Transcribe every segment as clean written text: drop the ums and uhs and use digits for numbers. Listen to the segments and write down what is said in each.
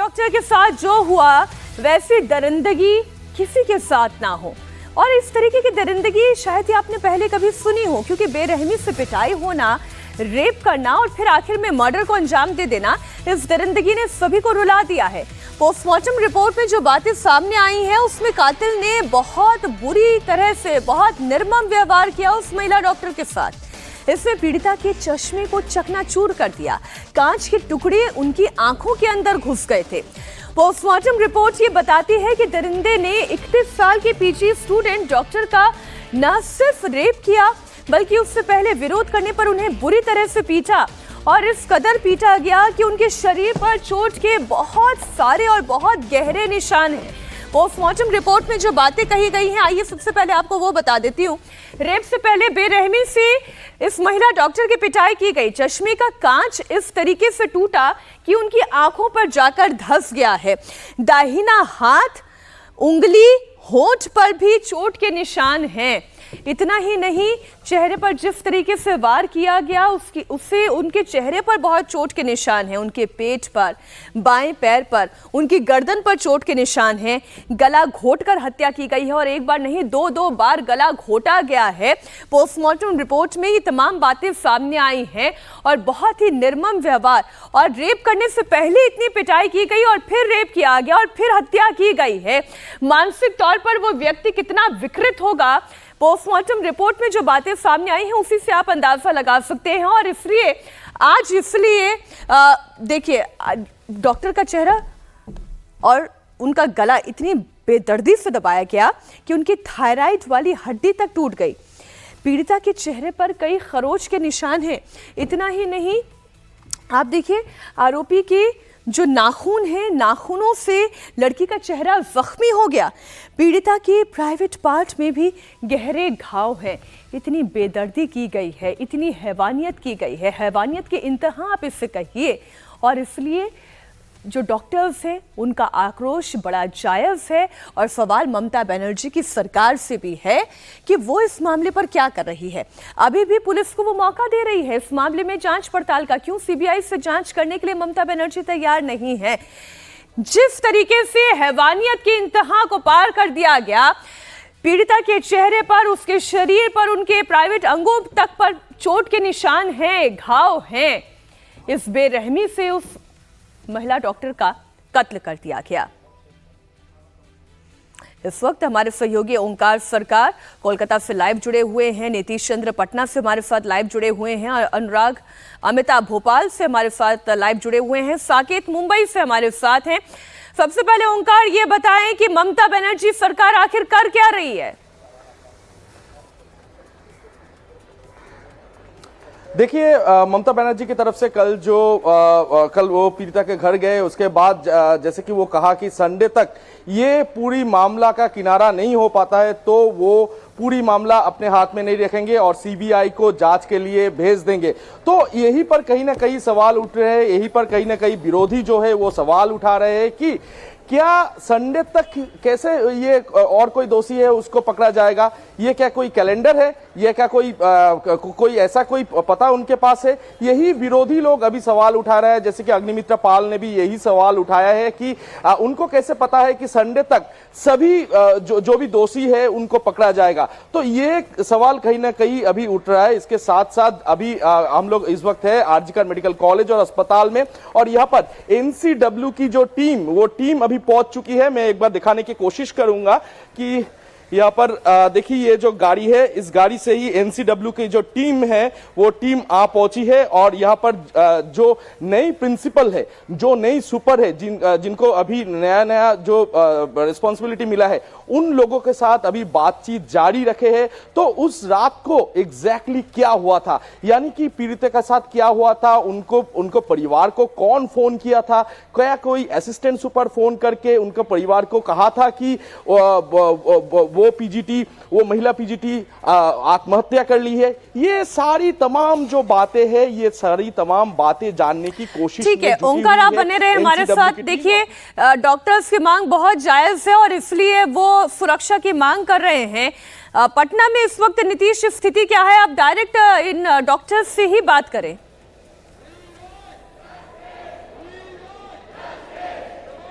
Doctor के साथ जो हुआ वैसी दरिंदगी किसी के साथ ना हो। और इस तरीके की दरिंदगी शायद ही आपने पहले कभी सुनी हो, क्योंकि बेरहमी से पिटाई होना, रेप करना और फिर आखिर में मर्डर को अंजाम दे देना, इस दरिंदगी ने सभी को रुला दिया है। पोस्टमार्टम रिपोर्ट में जो बातें सामने आई हैं उसमें कातिल ने बहुत बुरी तरह से, बहुत निर्मम व्यवहार किया उस महिला डॉक्टर के साथ। इसमें पीड़िता के चश्मे को चकनाचूर कर दिया, कांच के टुकड़े उनकी आंखों के अंदर घुस गए थे। पोस्टमार्टम रिपोर्ट ये बताती है कि दरिंदे ने 31 साल के पीजी स्टूडेंट डॉक्टर का न सिर्फ रेप किया बल्कि उससे पहले विरोध करने पर उन्हें बुरी तरह से पीटा, और इस कदर पीटा गया कि उनके शरीर पर चोट के बहुत सारे और बहुत गहरे निशान हैं। पोस्टमार्टम रिपोर्ट में जो बातें कही गई हैं, आइए सबसे पहले आपको वो बता देती हूँ। रेप से पहले बेरहमी से इस महिला डॉक्टर की पिटाई की गई। चश्मे का कांच इस तरीके से टूटा कि उनकी आंखों पर जाकर धंस गया है। दाहिना हाथ, उंगली, होंठ पर भी चोट के निशान हैं। इतना ही नहीं, चेहरे पर जिस तरीके से वार किया गया उससे उनके चेहरे पर बहुत चोट के निशान हैं। उनके पेट पर, बाएं पैर पर, उनकी गर्दन पर चोट के निशान हैं। गला घोंटकर हत्या की गई है और एक बार नहीं, दो बार गला घोंटा गया है। पोस्टमार्टम रिपोर्ट में ये तमाम बातें सामने आई हैं और बहुत ही निर्मम व्यवहार, और रेप करने से पहले इतनी पिटाई की गई और फिर रेप किया गया और फिर हत्या की गई है। मानसिक तौर पर वो व्यक्ति कितना विकृत होगा, पोस्टमार्टम रिपोर्ट में जो बातें सामने आई हैं उसी से आप अंदाजा लगा सकते हैं। और इसलिए देखिए, डॉक्टर का चेहरा और उनका गला इतनी बेदर्दी से दबाया गया कि उनकी थायराइड वाली हड्डी तक टूट गई। पीड़िता के चेहरे पर कई खरोच के निशान हैं। इतना ही नहीं, आप देखिए आरोपी के जो नाखून हैं, नाखूनों से लड़की का चेहरा जख्मी हो गया। पीड़िता के प्राइवेट पार्ट में भी गहरे घाव हैं। इतनी बेदर्दी की गई है, इतनी हैवानियत की गई है, हैवानियत के इंतहा आप इससे कहिए। और इसलिए जो डॉक्टर्स हैं उनका आक्रोश बड़ा जायज़ है, और सवाल ममता बनर्जी की सरकार से भी है कि वो इस मामले पर क्या कर रही है। अभी भी पुलिस को वो मौका दे रही है इस मामले में जांच पड़ताल का। क्यों सीबीआई से जांच करने के लिए ममता बनर्जी तैयार नहीं है? जिस तरीके से हैवानियत की इंतहा को पार कर दिया गया, पीड़िता के चेहरे पर, उसके शरीर पर, उनके प्राइवेट अंगों तक पर चोट के निशान हैं, घाव हैं। इस बेरहमी से उस महिला डॉक्टर का कत्ल कर दिया गया। इस वक्त हमारे सहयोगी ओंकार सरकार कोलकाता से लाइव जुड़े हुए हैं, नीतीश चंद्र पटना से हमारे साथ लाइव जुड़े हुए हैं, और अनुराग अमिताभ भोपाल से हमारे साथ लाइव जुड़े हुए हैं, साकेत मुंबई से हमारे साथ हैं। सबसे पहले ओंकार, ये बताएं कि ममता बनर्जी सरकार आखिर कर क्या रही है? देखिए, ममता बनर्जी की तरफ से कल वो पीड़िता के घर गए, उसके बाद जैसे कि वो कहा कि संडे तक ये पूरी मामला का किनारा नहीं हो पाता है तो वो पूरी मामला अपने हाथ में नहीं रखेंगे और सीबीआई को जांच के लिए भेज देंगे। तो यही पर कहीं ना कहीं सवाल उठ रहे हैं, यही पर कहीं ना कहीं विरोधी जो है वो सवाल उठा रहे हैं कि क्या संडे तक कैसे ये और कोई दोषी है उसको पकड़ा जाएगा? ये क्या कोई कैलेंडर है? ये क्या कोई ऐसा कोई पता उनके पास है? यही विरोधी लोग अभी सवाल उठा रहे हैं। जैसे कि अग्निमित्र पाल ने भी यही सवाल उठाया है कि उनको कैसे पता है कि संडे तक सभी जो भी दोषी है उनको पकड़ा जाएगा? तो ये सवाल कहीं ना कहीं अभी उठ रहा है। इसके साथ साथ अभी हम लोग इस वक्त है आरजीकर मेडिकल कॉलेज और अस्पताल में, और यहाँ पर एनसीडब्ल्यू की जो टीम, वो टीम अभी पहुंच चुकी है। मैं एक बार दिखाने की कोशिश करूंगा कि यहाँ पर देखिए, ये जो गाड़ी है, इस गाड़ी से ही एनसीडब्ल्यू की जो टीम है वो टीम आ पहुंची है। और यहाँ पर जो नई प्रिंसिपल है, जो नई सुपर है, जिनको अभी नया जो रिस्पॉन्सिबिलिटी मिला है, उन लोगों के साथ अभी बातचीत जारी रखे हैं। तो उस रात को एग्जैक्टली क्या हुआ था, यानी कि पीड़िता के साथ क्या हुआ था, उनको परिवार को कौन फोन किया था, क्या कोई असिस्टेंट सुपर फोन करके उनको परिवार को कहा था कि वो महिला पीजीटी आत्महत्या कर ली है? ये सारी तमाम जो बातें हैं, ये सारी तमाम बातें जानने की कोशिश। ठीक है ओंकार, आप बने रहे हमारे साथ। देखिए, डॉक्टर्स की मांग बहुत जायज है और इसलिए वो सुरक्षा की मांग कर रहे हैं। पटना में इस वक्त नीतीश स्थिति क्या है? आप डायरेक्ट इन डॉक्टर्स से ही बात करें।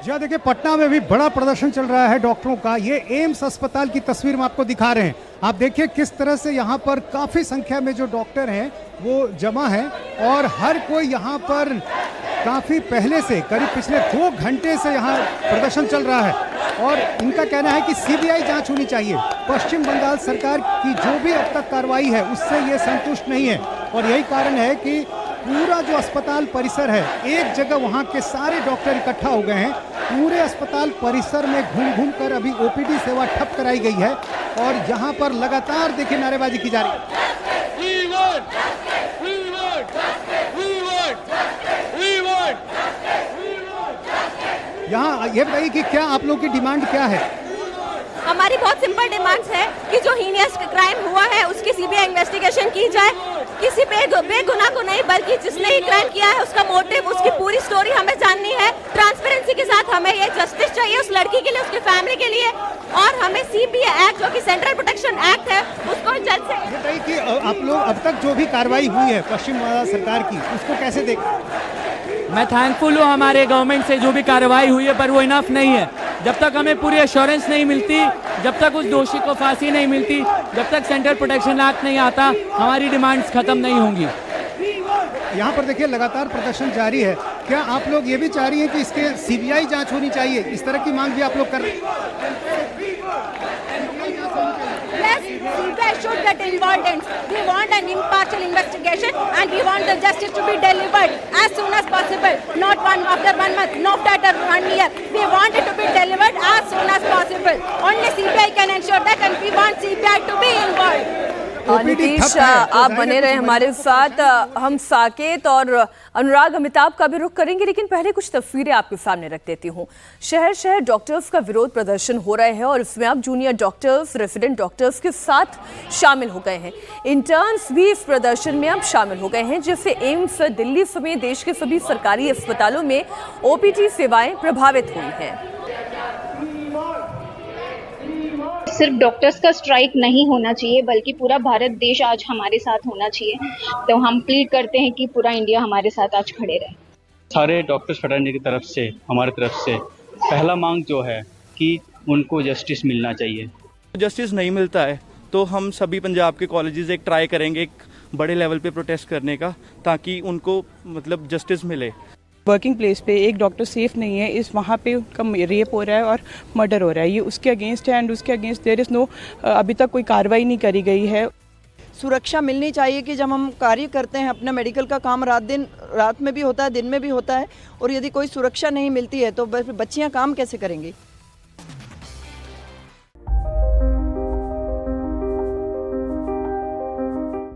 जी देखिए, पटना में भी बड़ा प्रदर्शन चल रहा है डॉक्टरों का। ये एम्स अस्पताल की तस्वीर हम आपको दिखा रहे हैं। आप देखिए किस तरह से यहाँ पर काफी संख्या में जो डॉक्टर हैं वो जमा है और हर कोई यहाँ पर काफी पहले से, करीब पिछले 2 घंटे से यहाँ प्रदर्शन चल रहा है और इनका कहना है कि सीबीआई जांच होनी चाहिए। पश्चिम बंगाल सरकार की जो भी अब तक कार्रवाई है उससे ये संतुष्ट नहीं है और यही कारण है कि पूरा जो अस्पताल परिसर है, एक जगह वहाँ के सारे डॉक्टर इकट्ठा हो गए हैं। पूरे अस्पताल परिसर में घूम घूम कर अभी ओपीडी सेवा ठप कराई गई है और यहाँ पर लगातार देखिए नारेबाजी की जा रही है। यहाँ ये बताइए कि क्या आप लोगों की डिमांड क्या है? हमारी बहुत सिंपल डिमांड्स है कि जो हीनियस क्राइम हुआ है उसकी सीबीआई इन्वेस्टिगेशन की जाए। किसी बेगुनाह को नहीं, बल्कि जिसने ही क्राइम किया है उसका मोटिव, उसकी पूरी स्टोरी हमें जाननी है। ट्रांसपेरेंसी के साथ हमें ये जस्टिस चाहिए उस लड़की के लिए, उसकी फैमिली के लिए, और हमें सीबीआई एक्ट जो कि सेंट्रल प्रोटेक्शन एक्ट है उसको जल्द से। बताइए कि आप लोग अब तक जो भी कार्रवाई हुई है पश्चिम बंगाल सरकार की, उसको कैसे देखें? मैं थैंकफुल हूँ हमारे गवर्नमेंट से जो भी कार्रवाई हुई है, पर वो इनफ नहीं है। जब तक हमें पूरी एश्योरेंस नहीं मिलती, जब तक उस दोषी को फांसी नहीं मिलती, जब तक सेंट्रल प्रोटेक्शन एक्ट नहीं आता, हमारी डिमांड्स खत्म नहीं होंगी। यहाँ पर देखिए लगातार प्रदर्शन जारी है। क्या आप लोग ये भी चाह रही हैं कि इसके सीबीआई जांच होनी चाहिए? इस तरह की मांग भी आप लोग कर रहे हैं? Yes, CBI should get involved in. We want an impartial investigation and we want the justice to be delivered as soon as possible. Not after 1 month, not after 1 year. We want it to be delivered as soon as possible. Only CBI can ensure that, and we want CBI to be involved. Nitish, आप बने रहे हमारे साथ। हम साकेत और अनुराग अमिताभ का भी रुख करेंगे, लेकिन पहले कुछ तस्वीरें आपके सामने रख देती हूँ। शहर शहर डॉक्टर्स का विरोध प्रदर्शन हो रहे हैं और इसमें अब जूनियर डॉक्टर्स, रेसिडेंट डॉक्टर्स के साथ शामिल हो गए हैं। इंटर्न्स भी इस प्रदर्शन में अब शामिल हो गए हैं, जिससे एम्स दिल्ली समेत देश के सभी सरकारी अस्पतालों में ओपीडी सेवाएं प्रभावित हुई हैं। सिर्फ डॉक्टर्स का स्ट्राइक नहीं होना चाहिए, बल्कि पूरा भारत देश आज हमारे साथ होना चाहिए। तो हम प्लीड करते हैं कि पूरा इंडिया हमारे साथ आज खड़े रहे। सारे डॉक्टर्स फैटर्निटी की तरफ से, हमारी तरफ से पहला मांग जो है कि उनको जस्टिस मिलना चाहिए। जस्टिस नहीं मिलता है तो हम सभी पंजाब के कॉलेजेस एक ट्राई करेंगे एक बड़े लेवल पे प्रोटेस्ट करने का, ताकि उनको मतलब जस्टिस मिले। वर्किंग प्लेस पे एक डॉक्टर सेफ नहीं है, इस वहाँ पे उनका रेप हो रहा है और मर्डर हो रहा है, ये उसके अगेंस्ट है एंड उसके अगेंस्ट देयर इज़ नो, अभी तक कोई कार्रवाई नहीं करी गई है। सुरक्षा मिलनी चाहिए कि जब हम कार्य करते हैं, अपना मेडिकल का काम रात में भी होता है, दिन में भी होता है, और यदि कोई सुरक्षा नहीं मिलती है तो बच्चियाँ काम कैसे करेंगी?